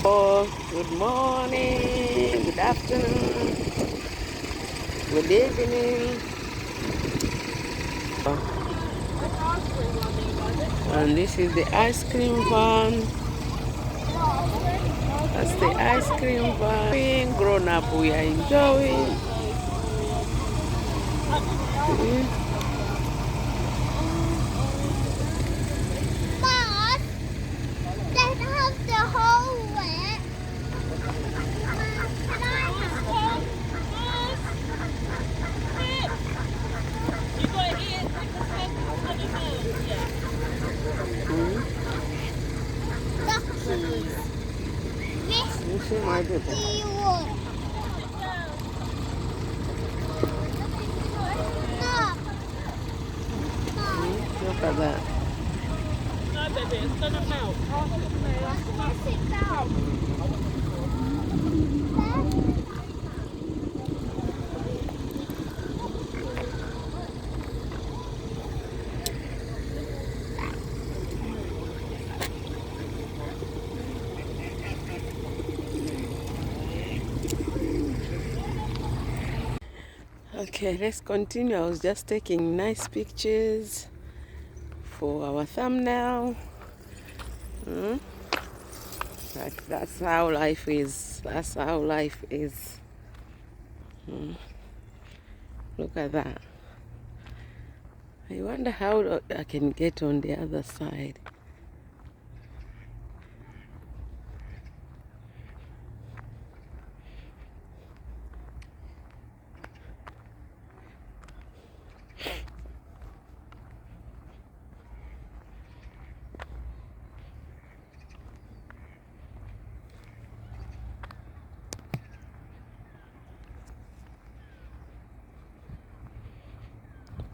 Oh, good morning, good afternoon, good evening. And this is the ice cream van. That's the ice cream van. Grown up, we are enjoying. But they have the whole way. Can I have You got to eat it with the duckies? This See my people. one. Stop. Look at that. No, baby, it's gonna melt. Can I sit down? Okay, let's continue. I was just taking nice pictures for our thumbnail. That's how life is. That's how life is. Look at that. I wonder how I can get on the other side.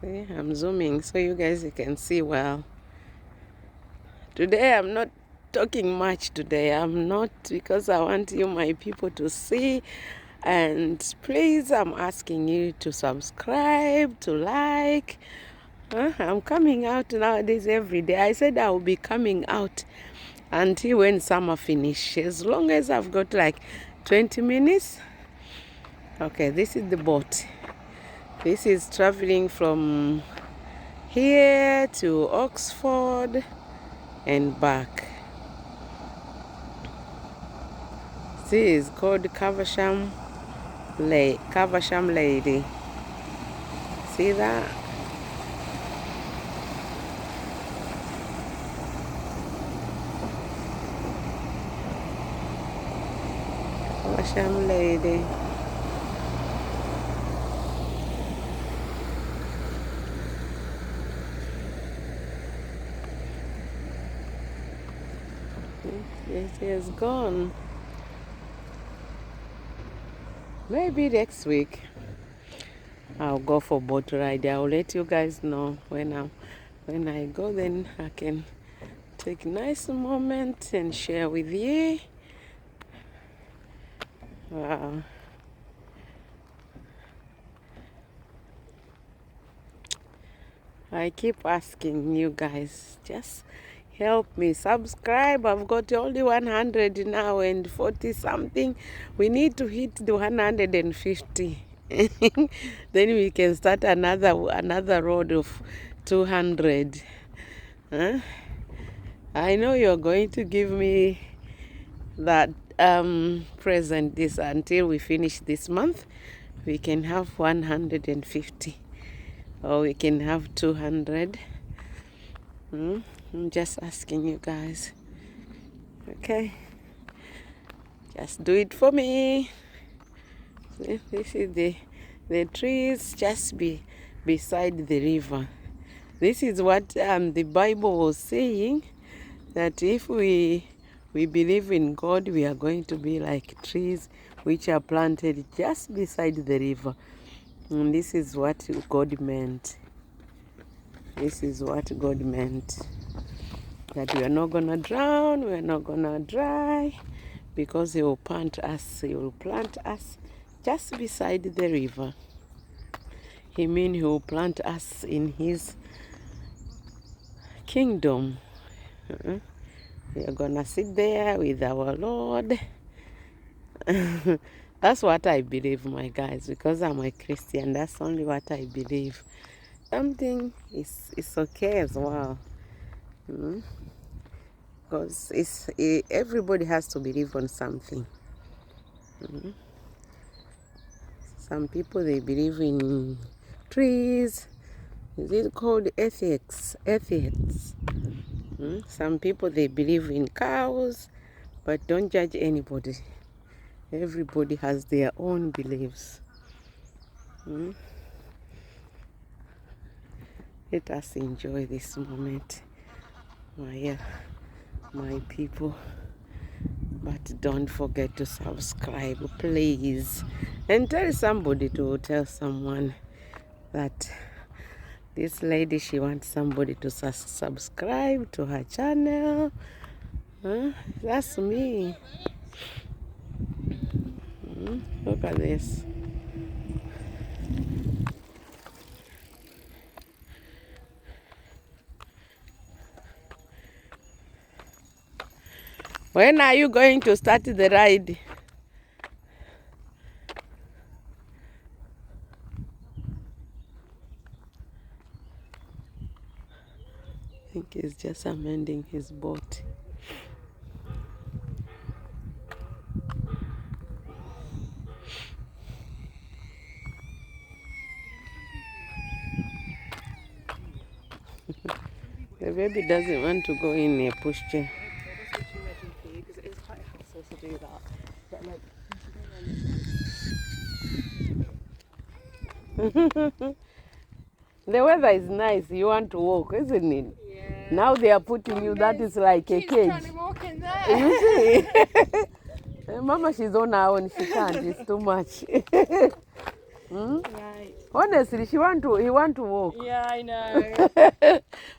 See, I'm zooming so you guys can see well. Today I'm not talking much today. I'm not, because I want you, my people, to see. And please, I'm asking you to subscribe, to like. I'm coming out nowadays every day. I said I will be coming out until when summer finishes. As long as I've got like 20 minutes. Okay, this is the boat. This is traveling from here to Oxford and back. This is called Caversham Lady. See that? Caversham Lady. It is gone. Maybe next week I'll go for boat ride. I'll let you guys know when I go. Then I can take nice moment and share with you. Wow. I keep asking you guys, just help me subscribe. I've got only 100 now and 40 something. We need to hit the 150. Then we can start another road of 200. Huh? I know you're going to give me that present this until we finish this month. We can have 150 or we can have 200. I'm just asking you guys. Okay, just do it for me. This is the trees just beside the river. This is what the Bible was saying, that if we believe in God, we are going to be like trees which are planted just beside the river. And this is what God meant. This is what God meant. That we are not going to drown, we are not going to dry, because He will plant us. He will plant us just beside the river. He means He will plant us in His kingdom. We are gonna sit there with our Lord. That's what I believe, my guys, because I'm a Christian. That's only what I believe. Something is okay as well. Because everybody has to believe on something. Some people, they believe in trees. Is it called ethics? Ethics. Some people, they believe in cows, but don't judge anybody. Everybody has their own beliefs. Let us enjoy this moment, my people. But don't forget to subscribe, please. And tell somebody to tell someone that this lady, she wants somebody to subscribe to her channel. That's me. Look at this. When are you going to start the ride? I think he's just amending his boat. The baby doesn't want to go in a pushchair. Because it is quite a hassle to do that. But like, The weather is nice. You want to walk, isn't it? yeah. Now they are putting you, that is like a She's cage. trying to walk in there. You see? Mama, she's on her own. She can't. It's too much. Right. Honestly, he want to walk. Yeah, I know.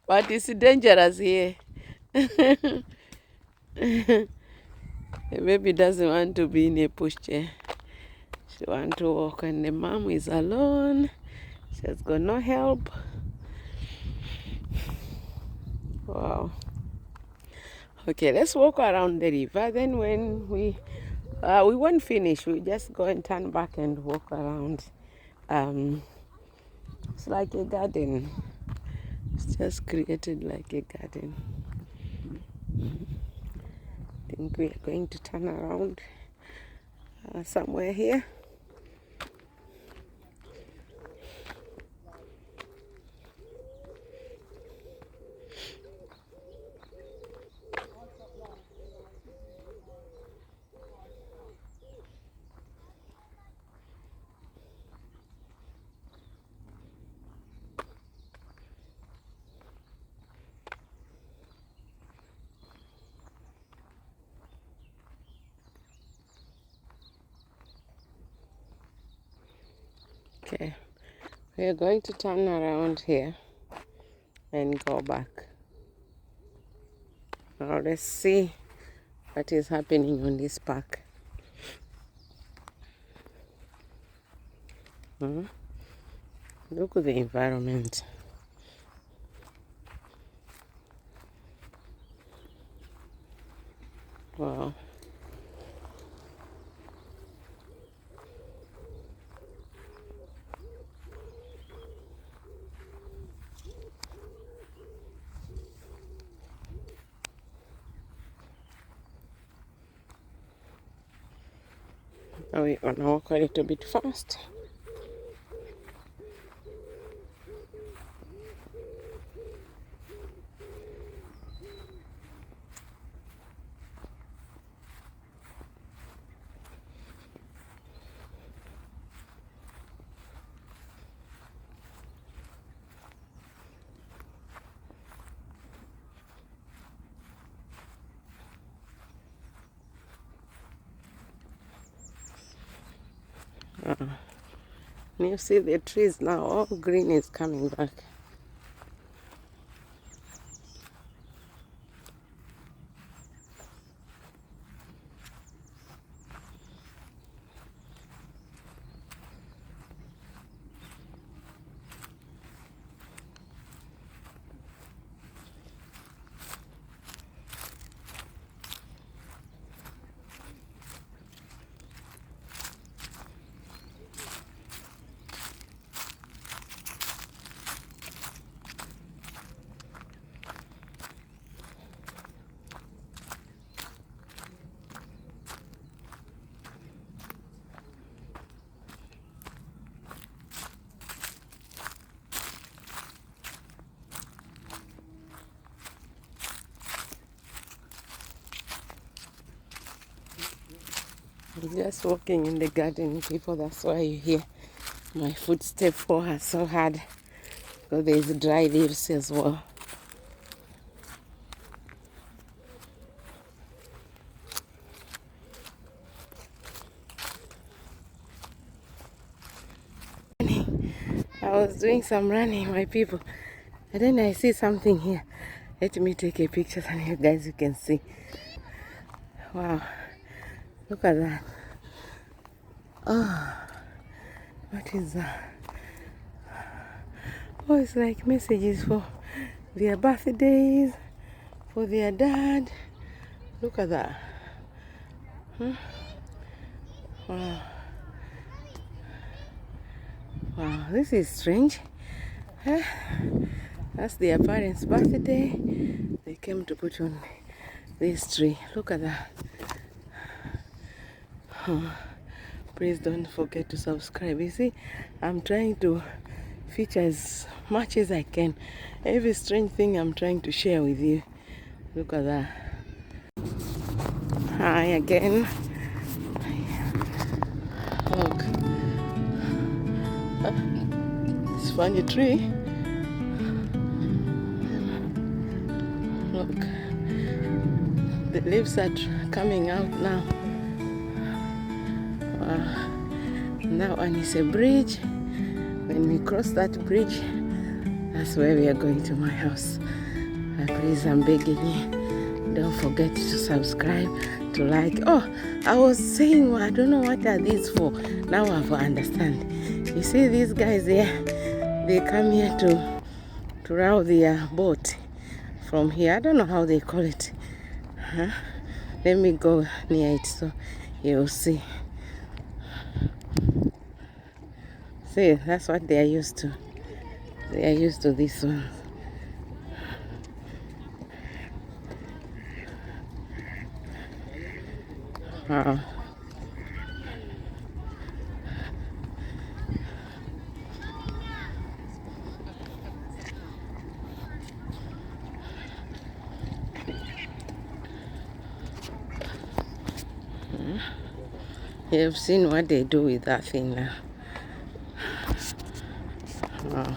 But it's dangerous here. The baby doesn't want to be in a pushchair. She want to walk, and the mom is alone. She has got no help. Wow. Okay, let's walk around the river. Then when we won't finish, we just go and turn back and walk around. It's like a garden. It's just created like a garden. I think we are going to turn around somewhere here. Okay, we are going to turn around here and go back. Now let's see what is happening on this park. Look at the environment. Wow. Now we're gonna walk a little bit fast. And you see the trees now, all green is coming back. I'm just walking in the garden, people. That's why you hear my footsteps for her so hard. Because there's dry leaves as well. I was doing some running, my people. And then I see something here. Let me take a picture so you guys you can see. Wow. Look at that. Oh, what is that? Oh, it's like messages for their birthdays, for their dad. Look at that. Wow. Wow, this is strange. Huh? That's their parents' birthday. They came to put on this tree. Look at that. Oh, please don't forget to subscribe. You see, I'm trying to feature as much as I can. Every strange thing I'm trying to share with you. Look at that. Hi again. Look. It's a funny tree. Look. The leaves are coming out now. Wow. That one is a bridge. When we cross that bridge, that's where we are going to my house. Please, I'm begging you, don't forget to subscribe, to like. Oh, I was saying, I don't know what are these for. Now I understand. You see these guys here, they come here to row their boat from here. I don't know how they call it. Let me go near it so you'll see. See, that's what they are used to. They are used to this one. Wow. You've seen what they do with that thing now. Wow.